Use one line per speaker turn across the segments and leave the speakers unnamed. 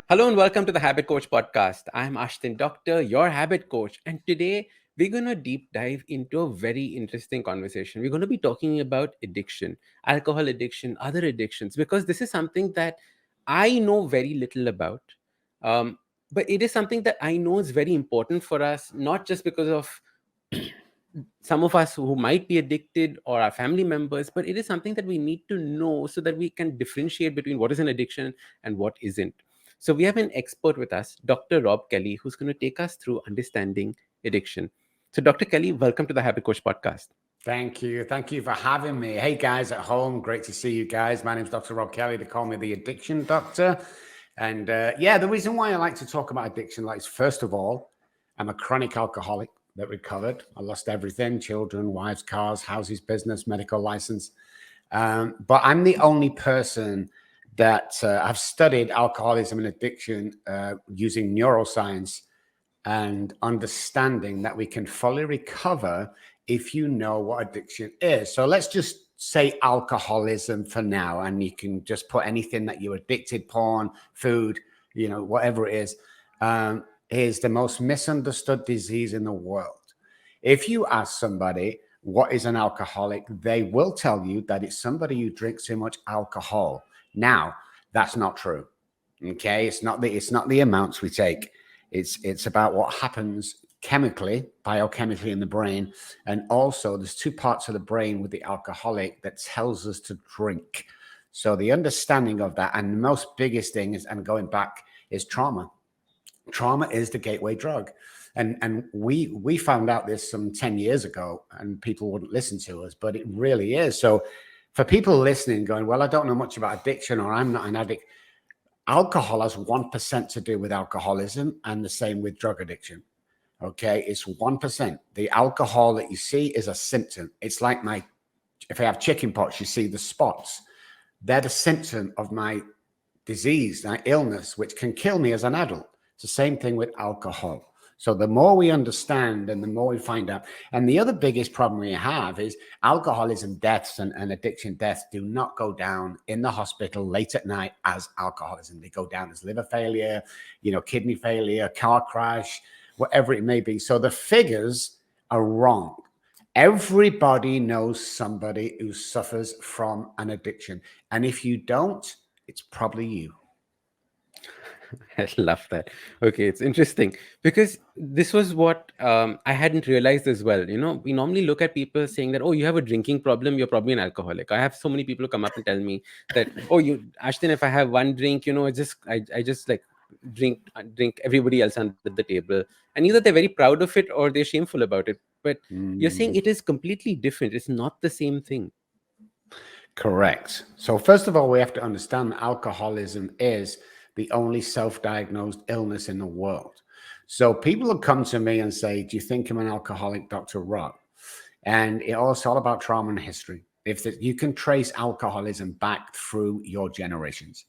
Hello and welcome to the Habit Coach podcast. I'm Ashdin Doctor, your habit coach, and today we're going to deep dive into a very interesting conversation. We're going to be talking about addiction, alcohol addiction, other addictions, because this is something that I know very little about. Um, but it is something that I know is very important for us, not just because of some of us who might be addicted or our family members, but it is something that we need to know so that we can differentiate between what is an addiction and what isn't. So we have an expert with us, Dr. Robb Kelly, who's going to take us through understanding addiction. So, Dr. Kelly, welcome to the Habit Coach podcast.
Thank you. Thank you for having me. Hey, guys at home. Great to see you guys. My name's Dr. Robb Kelly. They call me the Addiction Doctor. And the reason why I like to talk about addiction, like, first of all, I'm a chronic alcoholic that recovered. I lost everything: children, wives, cars, houses, business, medical license. But I'm the only person that I've studied alcoholism and addiction using neuroscience and understanding that we can fully recover if you know what addiction is. So let's just say alcoholism for now, and you can just put anything that you're addicted: porn, food, whatever it is the most misunderstood disease in the world. If you ask somebody what is an alcoholic, they will tell you that it's somebody who drinks too much alcohol. Now, that's not true. Okay, it's not the amounts we take. It's about what happens chemically, biochemically in the brain. And also there's two parts of the brain with the alcoholic that tells us to drink. So the understanding of that, and the most biggest thing is, and going back, is trauma. Trauma is the gateway drug. And we found out this some 10 years ago, and people wouldn't listen to us, but it really is. So for people listening going, well, I don't know much about addiction, or I'm not an addict. Alcohol has 1% to do with alcoholism, and the same with drug addiction. Okay, it's 1%. The alcohol that you see is a symptom. It's like if I have chicken pox, you see the spots. They're the symptom of my disease, my illness, which can kill me as an adult. It's the same thing with alcohol. So the more we understand and the more we find out. And the other biggest problem we have is alcoholism deaths and addiction deaths do not go down in the hospital late at night as alcoholism. They go down as liver failure, kidney failure, car crash, whatever it may be. So the figures are wrong. Everybody knows somebody who suffers from an addiction. And if you don't, it's probably you.
I love that. Okay, it's interesting because this was what I hadn't realized as well. We normally look at people saying that, oh, you have a drinking problem, you're probably an alcoholic. I have so many people who come up and tell me that, oh, Ashton, if I have one drink, I just like drink everybody else under the table. And either they're very proud of it or they're shameful about it. But you're saying it is completely different. It's not the same thing.
Correct. So first of all, we have to understand that alcoholism is the only self-diagnosed illness in the world. So people will come to me and say, do you think I'm an alcoholic, Dr. Robb? And it's all about trauma and history. You can trace alcoholism back through your generations.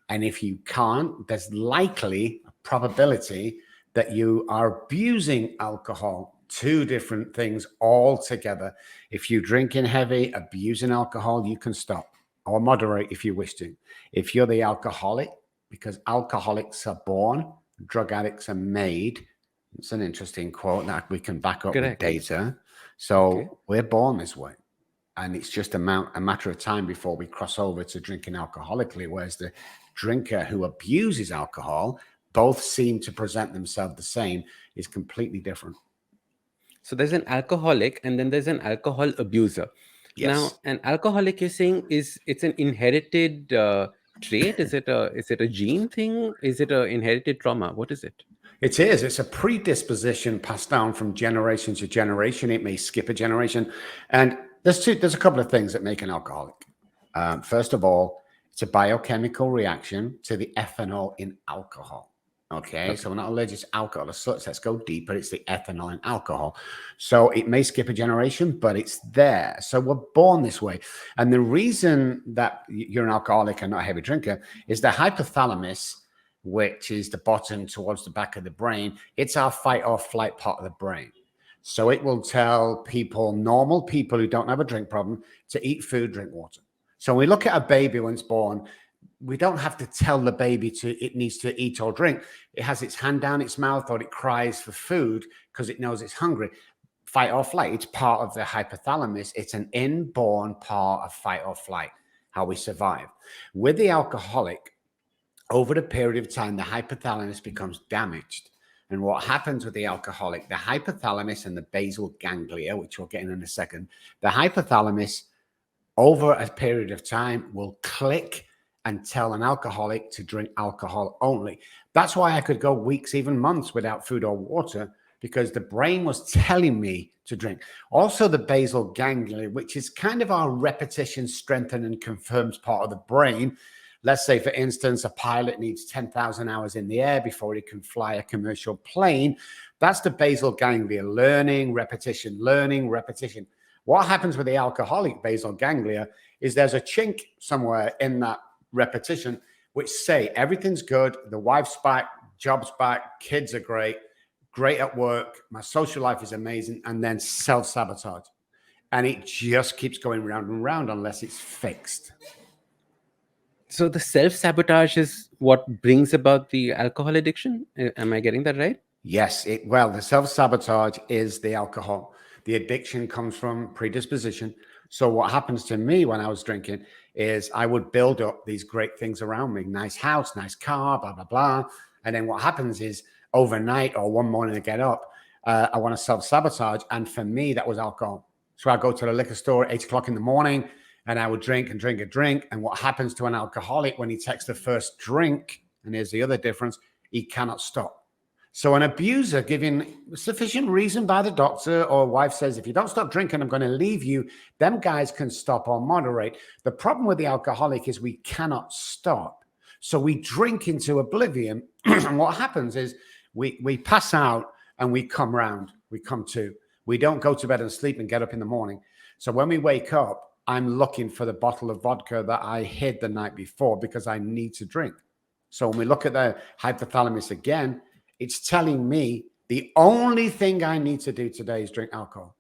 And if you can't, there's likely a probability that you are abusing alcohol. Two different things altogether. If you're drinking heavy, abusing alcohol, you can stop or moderate if you wish to. If you're the alcoholic, because alcoholics are born, drug addicts are made. It's an interesting quote that we can back up with data. So We're born this way. And it's just a matter of time before we cross over to drinking alcoholically, whereas the drinker who abuses alcohol, both seem to present themselves the same, is completely different.
So there's an alcoholic and then there's an alcohol abuser. Yes. Now, an alcoholic, you're saying, it's an inherited trait? Is it a gene thing? Is it an inherited trauma? What is it?
It is. It's a predisposition passed down from generation to generation. It may skip a generation. And there's a couple of things that make an alcoholic. First of all, it's a biochemical reaction to the ethanol in alcohol. Okay, so we're not allergic to alcohol as such. Let's go deeper. It's the ethanol in alcohol. So it may skip a generation, but it's there. So we're born this way. And the reason that you're an alcoholic and not a heavy drinker is the hypothalamus, which is the bottom towards the back of the brain. It's our fight or flight part of the brain. So it will tell people, normal people who don't have a drink problem, to eat food, drink water. So when we look at a baby when it's born, we don't have to tell the baby it needs to eat or drink. It has its hand down its mouth or it cries for food because it knows it's hungry. Fight or flight, it's part of the hypothalamus. It's an inborn part of fight or flight, how we survive. With the alcoholic, over the period of time, the hypothalamus becomes damaged. And what happens with the alcoholic, the hypothalamus and the basal ganglia, which we'll get in a second, the hypothalamus over a period of time will click and tell an alcoholic to drink alcohol only. That's why I could go weeks, even months without food or water, because the brain was telling me to drink. Also, the basal ganglia, which is kind of our repetition, strengthen, and confirms part of the brain. Let's say, for instance, a pilot needs 10,000 hours in the air before he can fly a commercial plane. That's the basal ganglia, learning, repetition, learning, repetition. What happens with the alcoholic basal ganglia is there's a chink somewhere in that repetition, which say everything's good, the wife's back, job's back, kids are great at work, my social life is amazing, and then self-sabotage. And it just keeps going round and round unless it's fixed.
So the self-sabotage is what brings about the alcohol addiction? Am I getting that right?
Yes, well, the self-sabotage is the alcohol. The addiction comes from predisposition. So what happens to me when I was drinking is I would build up these great things around me, nice house, nice car, blah, blah, blah. And then what happens is overnight or one morning I get up, I want to self-sabotage. And for me, that was alcohol. So I go to the liquor store at 8 o'clock in the morning and I would drink and drink and drink. And what happens to an alcoholic when he takes the first drink, and here's the other difference, he cannot stop. So an abuser given sufficient reason by the doctor or wife says, if you don't stop drinking, I'm going to leave you. Them guys can stop or moderate. The problem with the alcoholic is we cannot stop. So we drink into oblivion. And what happens is we pass out and we come round. We come to. We don't go to bed and sleep and get up in the morning. So when we wake up, I'm looking for the bottle of vodka that I hid the night before because I need to drink. So when we look at the hypothalamus again, it's telling me the only thing I need to do today is drink alcohol.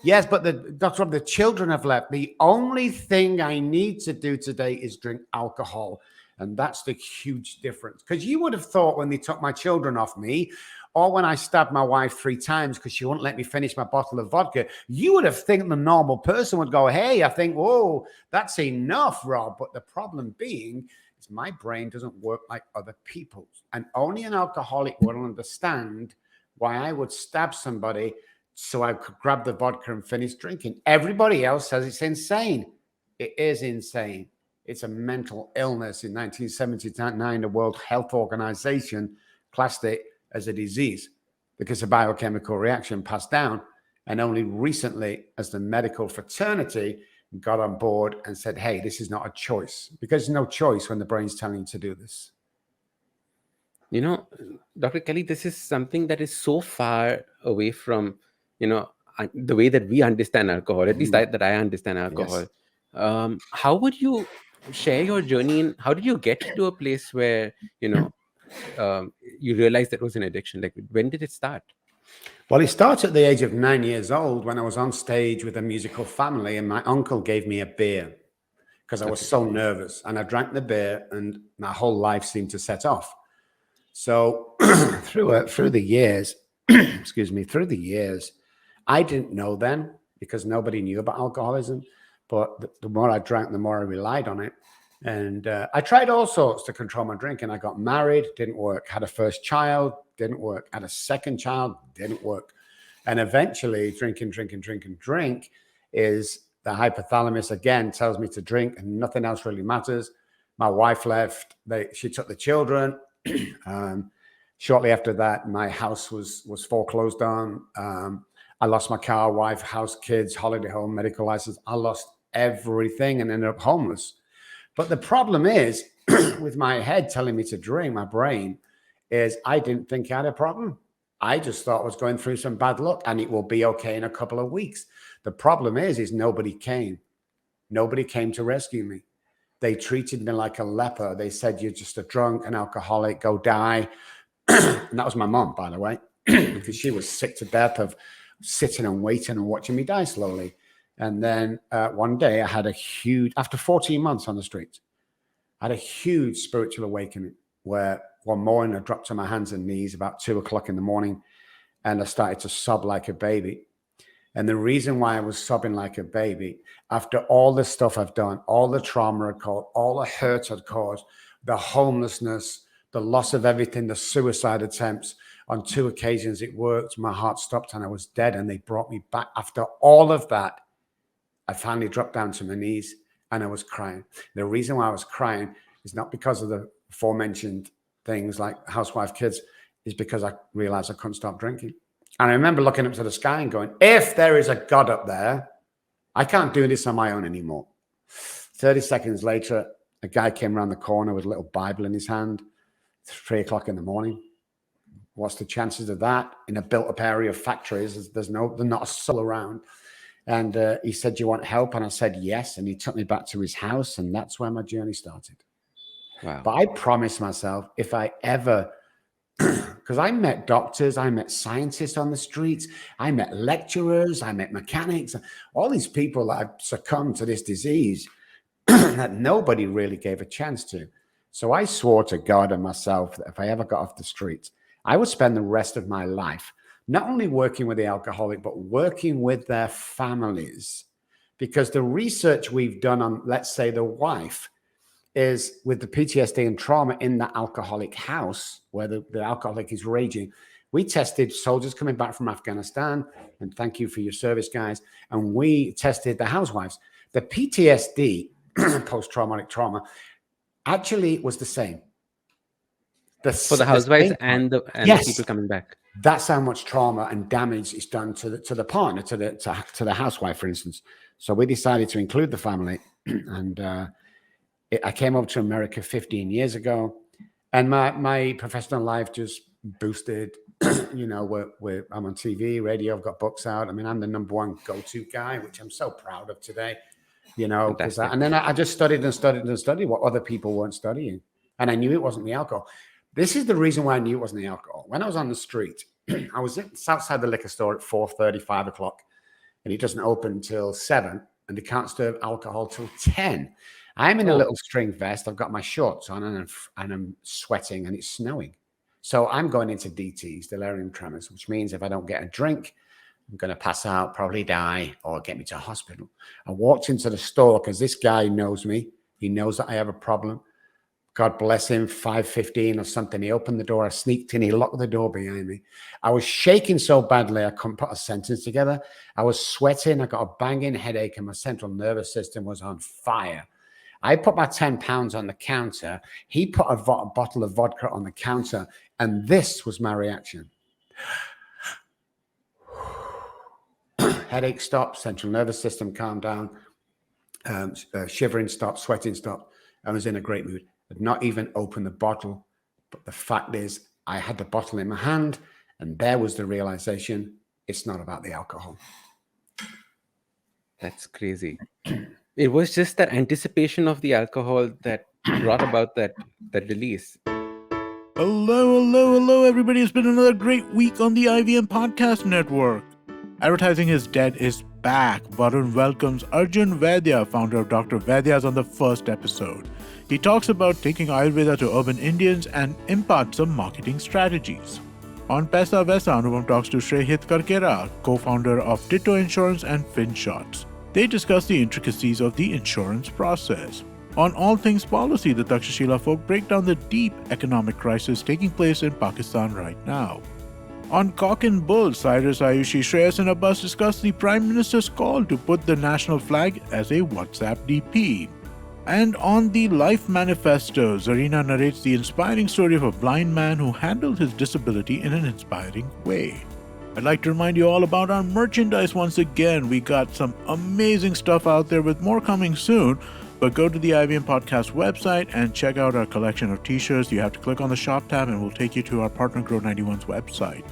Yes, but the children have left. The only thing I need to do today is drink alcohol. And that's the huge difference. Because you would have thought when they took my children off me, or when I stabbed my wife 3 times because she wouldn't let me finish my bottle of vodka, you would have think the normal person would go, hey, I think, whoa, that's enough, Rob. But the problem being, my brain doesn't work like other people's. And only an alcoholic will understand why I would stab somebody so I could grab the vodka and finish drinking. Everybody else says it's insane. It is insane. It's a mental illness. In 1979, the World Health Organization classed it as a disease because a biochemical reaction passed down. And only recently, as the medical fraternity got on board and said, hey, this is not a choice, because there's no choice when the brain's telling you to do this.
You know, Dr. Kelly, this is something that is so far away from, the way that we understand alcohol, at least that I understand alcohol. Yes. How would you share your journey and how did you get to a place where, you realized that was an addiction? Like, when did it start?
Well, it started at the age of 9 years old when I was on stage with a musical family and my uncle gave me a beer because I was so nervous, and I drank the beer and my whole life seemed to set off. So through the years, through the years, I didn't know then because nobody knew about alcoholism, but the more I drank, the more I relied on it. And I tried all sorts to control my drinking. I got married, didn't work. Had a first child, didn't work. Had a second child, didn't work. And eventually drink is the hypothalamus again tells me to drink and nothing else really matters. My wife left. She took the children. Shortly after that, my house was foreclosed on. I lost my car, wife, house, kids, holiday home, medical license. I lost everything and ended up homeless. But the problem is, with my head telling me to drink, my brain, is I didn't think I had a problem. I just thought I was going through some bad luck and it will be okay in a couple of weeks. The problem is nobody came. Nobody came to rescue me. They treated me like a leper. They said, you're just a drunk, an alcoholic, go die. And that was my mom, by the way, because she was sick to death of sitting and waiting and watching me die slowly. And then one day I had after 14 months on the streets, I had a huge spiritual awakening where one morning I dropped to my hands and knees about 2:00 in the morning and I started to sob like a baby. And the reason why I was sobbing like a baby, after all the stuff I've done, all the trauma I'd caused, all the hurt I'd caused, the homelessness, the loss of everything, the suicide attempts, on 2 occasions it worked, my heart stopped and I was dead and they brought me back. After all of that, I finally dropped down to my knees and I was crying. The reason why I was crying is not because of the aforementioned things like housewife, kids, is because I realized I couldn't stop drinking. And I remember looking up to the sky and going, if there is a God up there, I can't do this on my own anymore. 30 seconds later, a guy came around the corner with a little Bible in his hand, 3:00 in the morning. What's the chances of that? In a built-up area of factories, there's not a soul around. And he said, do you want help? And I said, yes. And he took me back to his house. And that's where my journey started.
Wow.
But I promised myself, if I ever, because I met doctors, I met scientists on the streets, I met lecturers, I met mechanics, all these people that have succumbed to this disease that nobody really gave a chance to. So I swore to God and myself that if I ever got off the streets, I would spend the rest of my life not only working with the alcoholic, but working with their families. Because the research we've done on, let's say, the wife is with the PTSD and trauma in the alcoholic house where the alcoholic is raging. We tested soldiers coming back from Afghanistan, and thank you for your service, guys. And we tested the housewives. The PTSD, post-traumatic trauma, actually was the same.
For the housewives and the people coming back.
That's how much trauma and damage is done to the partner, to the housewife, for instance. So we decided to include the family, and I came over to America 15 years ago, and my professional life just boosted. You know, I'm on TV, radio, I've got books out. I mean, I'm the #1 go-to guy, which I'm so proud of today. You know, and then I just studied what other people weren't studying, and I knew it wasn't the alcohol. This is the reason why I knew it wasn't the alcohol. When I was on the street, I was outside the liquor store at 4:30, 5 o'clock, and it doesn't open until 7, and they can't serve alcohol till 10. I'm in a little string vest. I've got my shorts on, and I'm sweating, and it's snowing. So I'm going into DTs, delirium tremors, which means if I don't get a drink, I'm going to pass out, probably die, or get me to hospital. I walked into the store because this guy knows me. He knows that I have a problem. God bless him, 5:15 or something. He opened the door. I sneaked in. He locked the door behind me. I was shaking so badly I couldn't put a sentence together. I was sweating. I got a banging headache, and my central nervous system was on fire. I put my 10 pounds on the counter. He put a bottle of vodka on the counter, and this was my reaction. Headache stopped, central nervous system calmed down, shivering stopped, sweating stopped. I was in a great mood. I'd not even opened the bottle, but the fact is I had the bottle in my hand, and there was the realization, it's not about the alcohol.
That's crazy. It was just that anticipation of the alcohol that brought about that release.
Hello, everybody. It's been another great week on the IVM Podcast Network. Advertising is Dead is back. Varun welcomes Arjun Vaidya, founder of Dr. Vaidya's, on the first episode. He talks about taking Ayurveda to urban Indians and imparts some marketing strategies. On Paisa Vaisa, Anupam talks to Shreyhit Karkera, co-founder of Ditto Insurance and FinShots. They discuss the intricacies of the insurance process. On All Things Policy, the Takshashila folk break down the deep economic crisis taking place in Pakistan right now. On Cock and Bull, Cyrus, Ayushi, Shreyas and Abbas discuss the Prime Minister's call to put the national flag as a WhatsApp DP. And on the Life Manifesto, Zarina narrates the inspiring story of a blind man who handled his disability in an inspiring way. I'd like to remind you all about our merchandise once again. We got some amazing stuff out there with more coming soon, but go to the IVM Podcast website and check out our collection of t-shirts. You have to click on the shop tab and we'll take you to our partner Grow 91's website.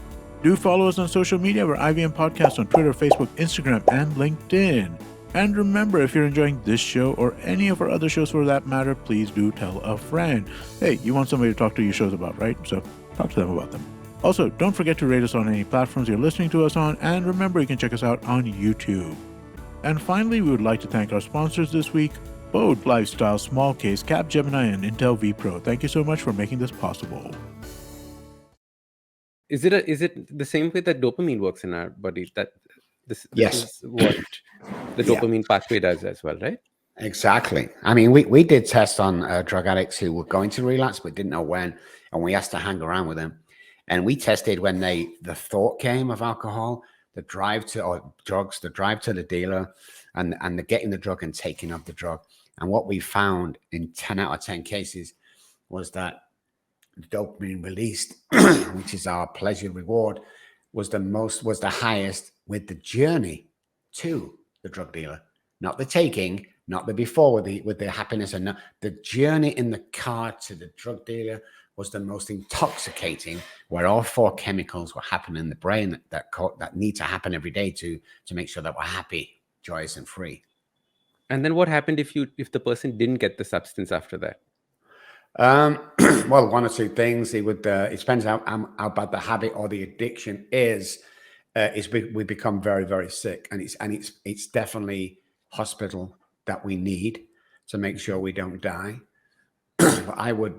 Do follow us on social media. We're IVM Podcast on Twitter, Facebook, Instagram, and LinkedIn. And remember, if you're enjoying this show or any of our other shows for that matter, please do tell a friend. Hey, you want somebody to talk to your shows about, right? So talk to them about them. Also, don't forget to rate us on any platforms you're listening to us on. And remember, you can check us out on YouTube. And finally, we would like to thank our sponsors this week, Bode Lifestyle, Small Case, Capgemini, and Intel vPro. Thank you so much for making this possible.
Is it the same way that dopamine works in our body? That this
Yes.
is what the
Yeah.
dopamine pathway does as well, right?
Exactly. I mean, we did tests on drug addicts who were going to relapse but didn't know when, and we asked to hang around with them. And we tested when the thought came of alcohol, the drive to or drugs, the drive to the dealer, and the getting the drug and taking of the drug. And what we found in 10 out of 10 cases was that the dopamine released, which is our pleasure reward, was the highest with the journey to the drug dealer, not the taking, not the before with the happiness, and not, the journey in the car to the drug dealer was the most intoxicating, where all four chemicals were happening in the brain that need to happen every day to make sure that we're happy, joyous, and free.
And then what happened if the person didn't get the substance after that?
Well, one or two things. It depends how bad the habit or the addiction is we become very, very sick, and it's definitely hospital that we need to make sure we don't die. But I would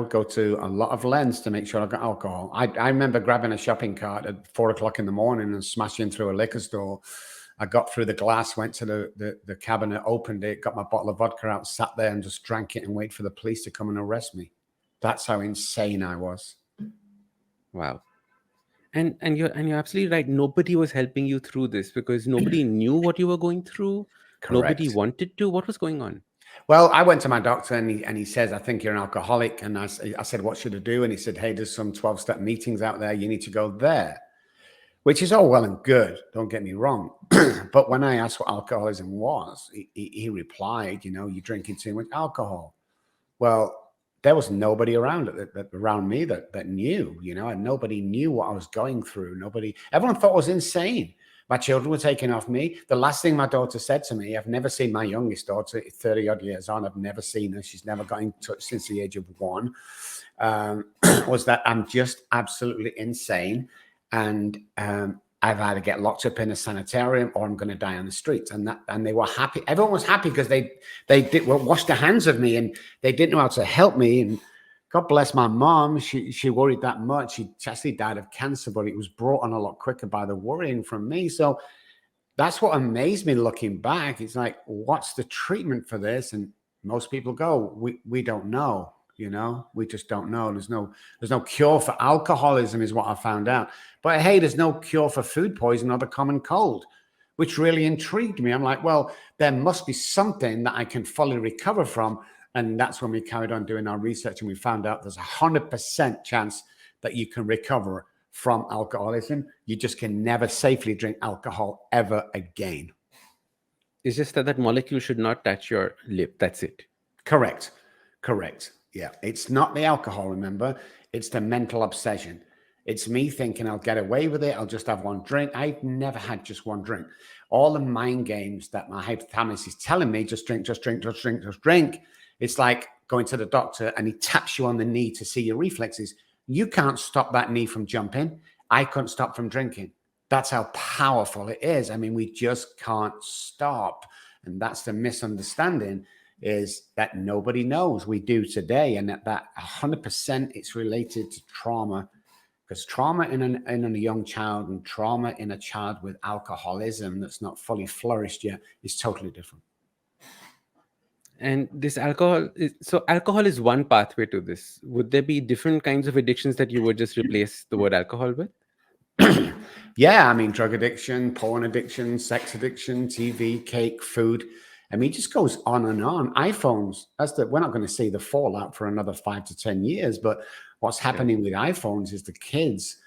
go to a lot of lengths to make sure I got alcohol. I remember grabbing a shopping cart at 4 o'clock in the morning and smashing through a liquor store. I got through the glass, went to the cabinet, opened it, got my bottle of vodka out, sat there and just drank it and wait for the police to come and arrest me. That's how insane I was.
Wow. And you're absolutely right. Nobody was helping you through this because nobody knew what you were going through. Nobody
Correct.
wanted to. What was going on?
Well, I went to my doctor and he says, I think you're an alcoholic. And I said, what should I do? And he said, hey, there's some 12-step meetings out there. You need to go there, which is all well and good. Don't get me wrong. But when I asked what alcoholism was, he replied, you're drinking too much alcohol. Well, there was nobody around me that knew, and nobody knew what I was going through. Everyone thought I was insane. My children were taking off me. The last thing my daughter said to me, I've never seen my youngest daughter, 30 odd years on. I've never seen her. She's never got in touch since the age of 1, was that I'm just absolutely insane. And I've either get locked up in a sanitarium or I'm going to die on the streets. And they were happy. Everyone was happy because they did wash their hands of me and they didn't know how to help me. And God bless my mom. She worried that much. She actually died of cancer, but it was brought on a lot quicker by the worrying from me. So that's what amazed me looking back. It's like, what's the treatment for this? And most people go, we don't know. We just don't know. There's no cure for alcoholism is what I found out. But hey, there's no cure for food poisoning or the common cold, which really intrigued me. I'm like, well, there must be something that I can fully recover from. And that's when we carried on doing our research and we found out there's 100% chance that you can recover from alcoholism. You just can never safely drink alcohol ever again.
It's just that molecule should not touch your lip. That's it.
Correct. Yeah, it's not the alcohol, remember. It's the mental obsession. It's me thinking I'll get away with it. I'll just have one drink. I've never had just one drink. All the mind games that my hypothalamus is telling me, just drink. It's like going to the doctor and he taps you on the knee to see your reflexes. You can't stop that knee from jumping. I couldn't stop from drinking. That's how powerful it is. I mean, we just can't stop. And that's the misunderstanding, is that nobody knows. We do today. And that 100% it's related to trauma, because trauma in a young child and trauma in a child with alcoholism that's not fully flourished yet is totally different.
And this alcohol is one pathway to this. Would there be different kinds of addictions that you would just replace the word alcohol with?
Yeah, I mean, drug addiction, porn addiction, sex addiction, TV, cake, food. I mean, it just goes on and on. iPhones, we're not going to see the fallout for another 5 to 10 years, but what's happening with iPhones is the kids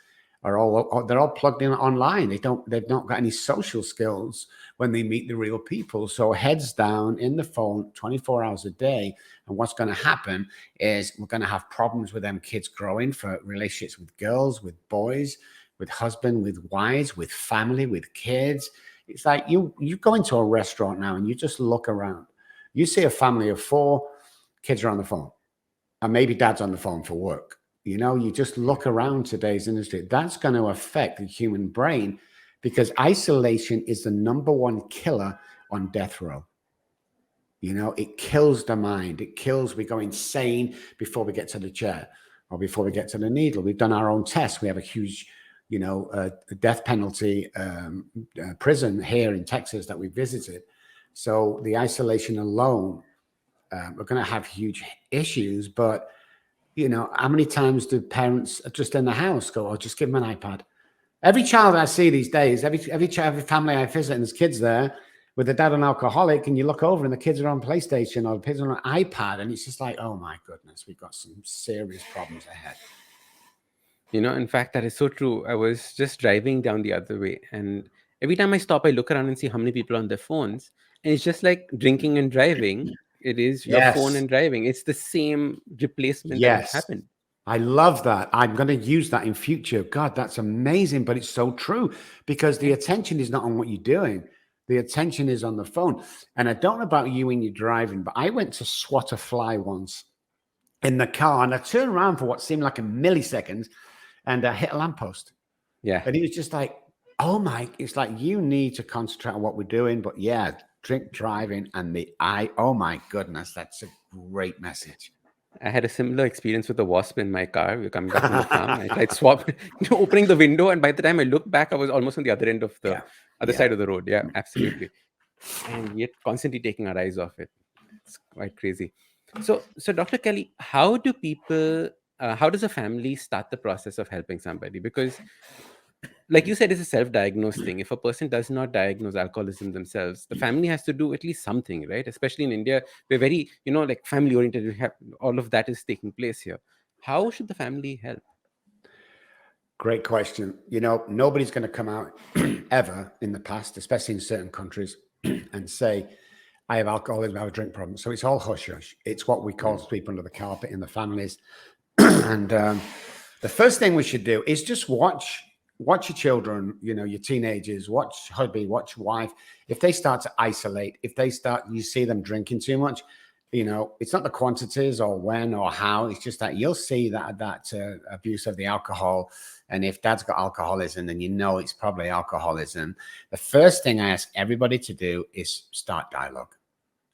they're all plugged in online. They've not got any social skills when they meet the real people. So heads down in the phone 24 hours a day. And what's going to happen is we're going to have problems with them kids growing for relationships with girls, with boys, with husband, with wives, with family, with kids. It's like you go into a restaurant now and you just look around. You see a family of 4, kids are on the phone, and maybe dad's on the phone for work. You just look around today's industry. That's going to affect the human brain, because isolation is the #1 killer on death row. It kills the mind. It kills, we go insane before we get to the chair or before we get to the needle. We've done our own tests. We have a huge, death penalty prison here in Texas that we visited. So the isolation alone, we're going to have huge issues. But, how many times do parents just in the house go, oh, just give them an iPad? Every child I see these days, every family I visit, and there's kids there with a dad an alcoholic, and you look over and the kids are on PlayStation or the kids are on an iPad, and it's just like, oh my goodness, we've got some serious problems ahead.
In fact, that is so true. I was just driving down the other way, and every time I stop, I look around and see how many people are on their phones. And it's just like drinking and driving. It is your phone and driving. It's the same replacement that has happened.
I love that. I'm going to use that in future. God, that's amazing. But it's so true, because the attention is not on what you're doing. The attention is on the phone. And I don't know about you when you're driving, but I went to swat a fly once in the car, and I turned around for what seemed like a millisecond, and I hit a lamppost.
Yeah.
And he was just like, oh my, it's like, you need to concentrate on what we're doing. But yeah, drink driving and oh my goodness, that's a great message.
I had a similar experience with a wasp in my car. We were coming back from the farm. I tried opening the window, and by the time I looked back, I was almost on the other end of the other side of the road. Yeah, absolutely. And yet constantly taking our eyes off it. It's quite crazy. So Dr. Kelly, how does a family start the process of helping somebody? Because like you said, it's a self-diagnosed thing. If a person does not diagnose alcoholism themselves, the family has to do at least something, right? Especially in India, we're very, like family-oriented. We have all of that is taking place here. How should the family help?
Great question. Nobody's going to come out ever in the past, especially in certain countries, and say, I have alcoholism, I have a drink problem. So it's all hush-hush. It's what we call sweep under the carpet in the families. And the first thing we should do is just watch your children, your teenagers, watch hubby, watch wife. If they start to isolate, you see them drinking too much, it's not the quantities or when or how, it's just that you'll see that abuse of the alcohol. And if dad's got alcoholism, then it's probably alcoholism. The first thing I ask everybody to do is start dialogue.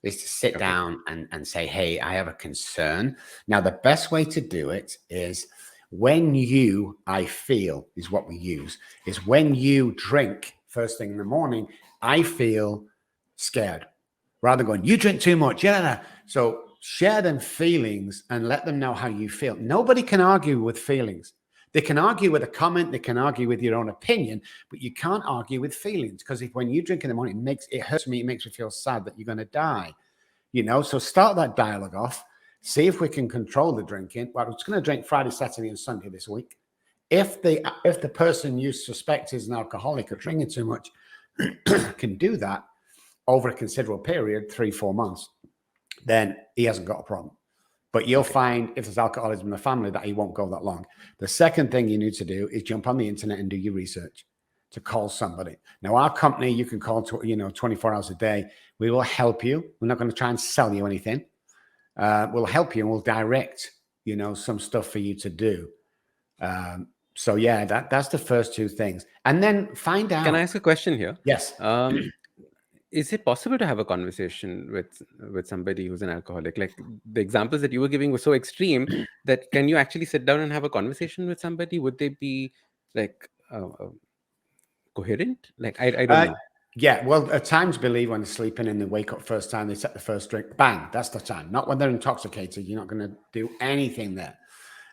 Is to sit down and say, hey, I have a concern. Now, the best way to do it is I feel is what we use, is when you drink first thing in the morning, I feel scared, rather than going, you drink too much. Yeah. So share them feelings and let them know how you feel. Nobody can argue with feelings. They can argue with a comment. They can argue with your own opinion, but you can't argue with feelings, because when you drink in the morning, it hurts me. It makes me feel sad that you're going to die, So start that dialogue off. See if we can control the drinking. Well, it's going to drink Friday, Saturday, and Sunday this week. If the person you suspect is an alcoholic or drinking too much can do that over a considerable period, 3-4 months, then he hasn't got a problem. But you'll find if there's alcoholism in the family that he won't go that long. The second thing you need to do is jump on the internet and do your research to call somebody. Now, our company, you can call 24 hours a day. We will help you. We're not going to try and sell you anything. We'll help you and we'll direct, some stuff for you to do. So yeah, that's the first two things. And then find out.
Can I ask a question here?
Yes.
Is it possible to have a conversation with somebody who's an alcoholic? Like the examples that you were giving were so extreme that can you actually sit down and have a conversation with somebody? Would they be like coherent? Like I don't know.
Yeah, well, at times believe when they're sleeping and they wake up first time, they take the first drink, bang, that's the time. Not when they're intoxicated. You're not going to do anything there.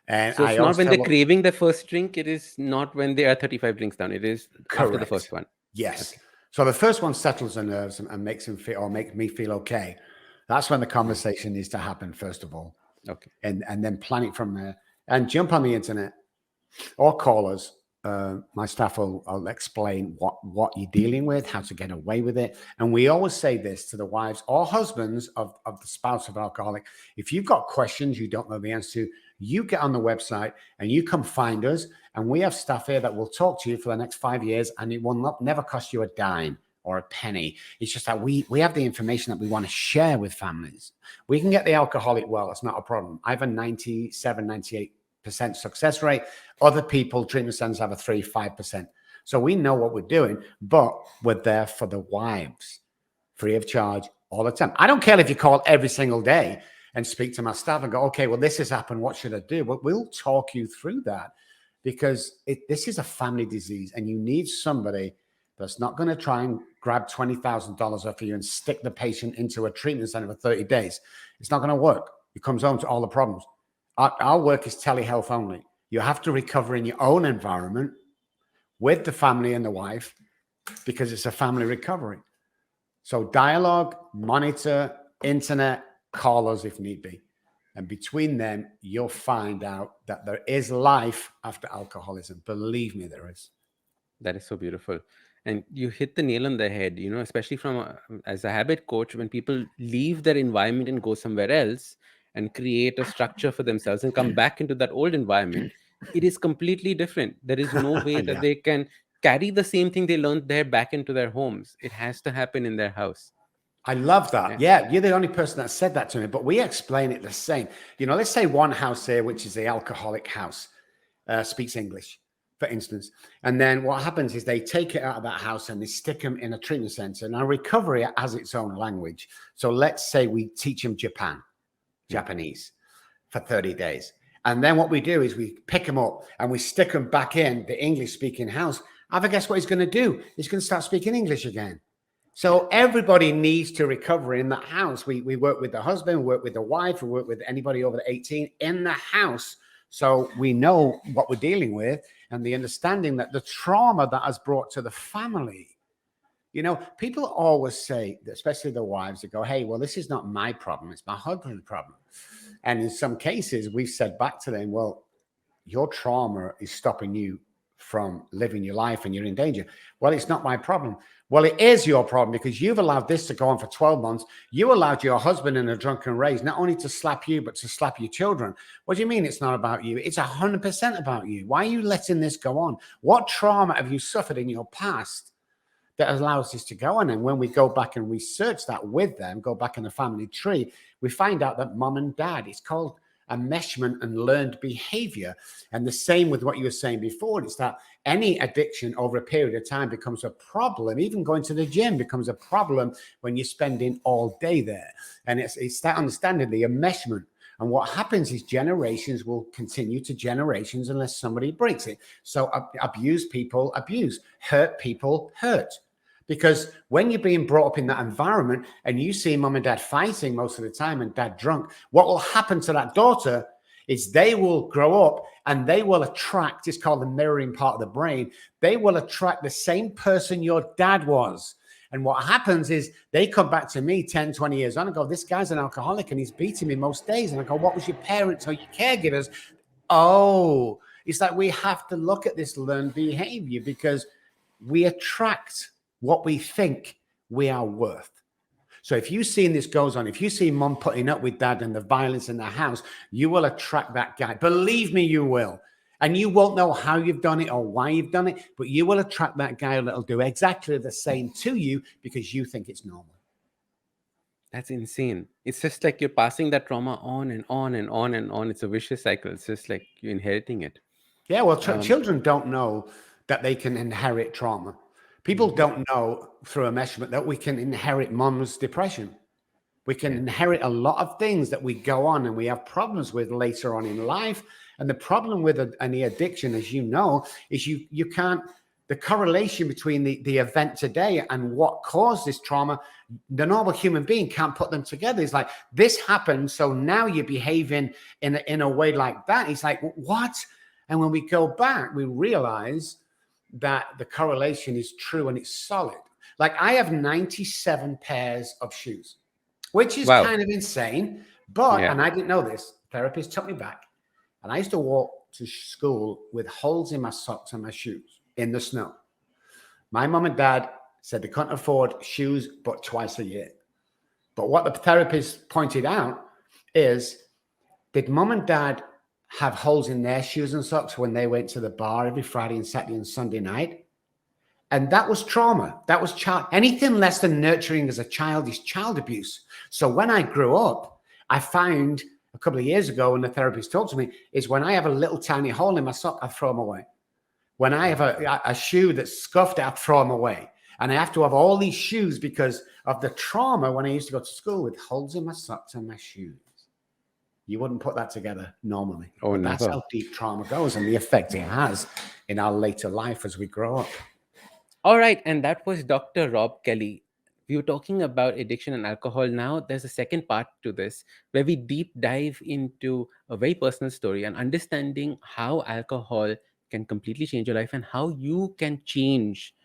And
so it's not when they're craving the first drink. It is not when they are 35 drinks down. It is after the first one.
Yes. Okay. So the first one settles the nerves and makes him feel, or make me feel okay. That's when the conversation needs to happen, first of all.
Okay.
And then plan it from there. And jump on the internet or call us. My staff will explain what you're dealing with, how to get away with it. And we always say this to the wives or husbands of the spouse of an alcoholic. If you've got questions you don't know the answer to, you get on the website and you come find us. And we have staff here that will talk to you for the next 5 years, and it will never cost you a dime or a penny. It's just that we have the information that we want to share with families. We can get the alcoholic well. It's not a problem. I have a 98% success rate. Other people, treatment centers have a 3-5%. So we know what we're doing, but we're there for the wives, free of charge all the time. I don't care if you call every single day and speak to my staff and go, okay, well, this has happened. What should I do? Well, we'll talk you through that, because this is a family disease, and you need somebody that's not going to try and grab $20,000 off of you and stick the patient into a treatment center for 30 days. It's not going to work. It comes home to all the problems. Our work is telehealth only. You have to recover in your own environment with the family and the wife, because it's a family recovery. So dialogue, monitor, internet, call us if need be. And between them, you'll find out that there is life after alcoholism. Believe me, there is.
That is so beautiful. And you hit the nail on the head, especially as a habit coach, when people leave their environment and go somewhere else and create a structure for themselves and come back into that old environment, it is completely different. There is no way that they can carry the same thing they learned there back into their homes. It has to happen in their house.
I love that. Yeah, you're the only person that said that to me, but we explain it the same. Let's say one house here, which is the alcoholic house, speaks English, for instance. And then what happens is they take it out of that house and they stick them in a treatment center. Now, recovery has its own language. So let's say we teach them Japanese for 30 days. And then what we do is we pick them up and we stick them back in the English-speaking house. I guess what he's going to do? He's going to start speaking English again. So everybody needs to recover in that house. We work with the husband, we work with the wife, we work with anybody over 18 in the house. So we know what we're dealing with, and the understanding that the trauma that has brought to the family. People always say, especially the wives, that go, hey, well, this is not my problem. It's my husband's problem. And in some cases, we've said back to them, well, your trauma is stopping you from living your life and you're in danger. Well, it's not my problem. Well, it is your problem, because you've allowed this to go on for 12 months. You allowed your husband in a drunken rage not only to slap you, but to slap your children. What do you mean it's not about you? It's 100% about you. Why are you letting this go on? What trauma have you suffered in your past that allows this to go on? And when we go back and research that with them, go back in the family tree, we find out that mom and dad, it's called enmeshment and learned behavior. And the same with what you were saying before, it's that any addiction over a period of time becomes a problem. Even going to the gym becomes a problem when you're spending all day there. And it's that understanding, the enmeshment. And what happens is generations will continue to generations unless somebody breaks it. So abused people abuse, hurt people hurt. Because when you're being brought up in that environment and you see mom and dad fighting most of the time and dad drunk, what will happen to that daughter is they will grow up and they will attract, it's called the mirroring part of the brain, they will attract the same person your dad was. And what happens is they come back to me 10, 20 years on and go, this guy's an alcoholic and he's beating me most days. And I go, what was your parents or your caregivers? Oh, it's like we have to look at this learned behavior, because we attract what we think we are worth. So if you've seen this goes on, if you see mom putting up with dad and the violence in the house, you will attract that guy. Believe me, you will. And you won't know how you've done it or why you've done it, but you will attract that guy that'll do exactly the same to you because you think it's normal.
That's insane. It's just like you're passing that trauma on and on and on and on. It's a vicious cycle. It's just like you're inheriting it.
Yeah, well, children don't know that they can inherit trauma. People don't know through enmeshment that we can inherit mom's depression. We can inherit a lot of things that we go on and we have problems with later on in life. And the problem with any addiction, as you know, is you can't, the correlation between the event today and what caused this trauma, the normal human being can't put them together. It's like, this happened, so now you're behaving in a way like that. It's like, what? And when we go back, we realize that the correlation is true and it's solid. Like, I have 97 pairs of shoes, which is kind of insane. But, and I didn't know this, therapist took me back. And I used to walk to school with holes in my socks and my shoes in the snow. My mom and dad said they couldn't afford shoes but twice a year. But what the therapist pointed out is, did mom and dad have holes in their shoes and socks when they went to the bar every Friday and Saturday and Sunday night? And that was trauma. That was anything less than nurturing as a child is child abuse. So when I grew up, I found a couple of years ago, when the therapist talked to me, is when I have a little tiny hole in my sock, I throw them away. When I have a shoe that's scuffed, I throw them away. And I have to have all these shoes because of the trauma when I used to go to school with holes in my socks and my shoes. You wouldn't put that together normally.
Oh,
But that's
never.
how deep trauma goes and the effect it has in our later life as we grow up.
All right, and that was Dr. Robb Kelly. We were talking about addiction and alcohol. Now, there's a second part to this where we deep dive into a very personal story and understanding how alcohol can completely change your life and how you can change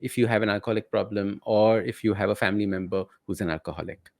if you have an alcoholic problem or if you have a family member who's an alcoholic.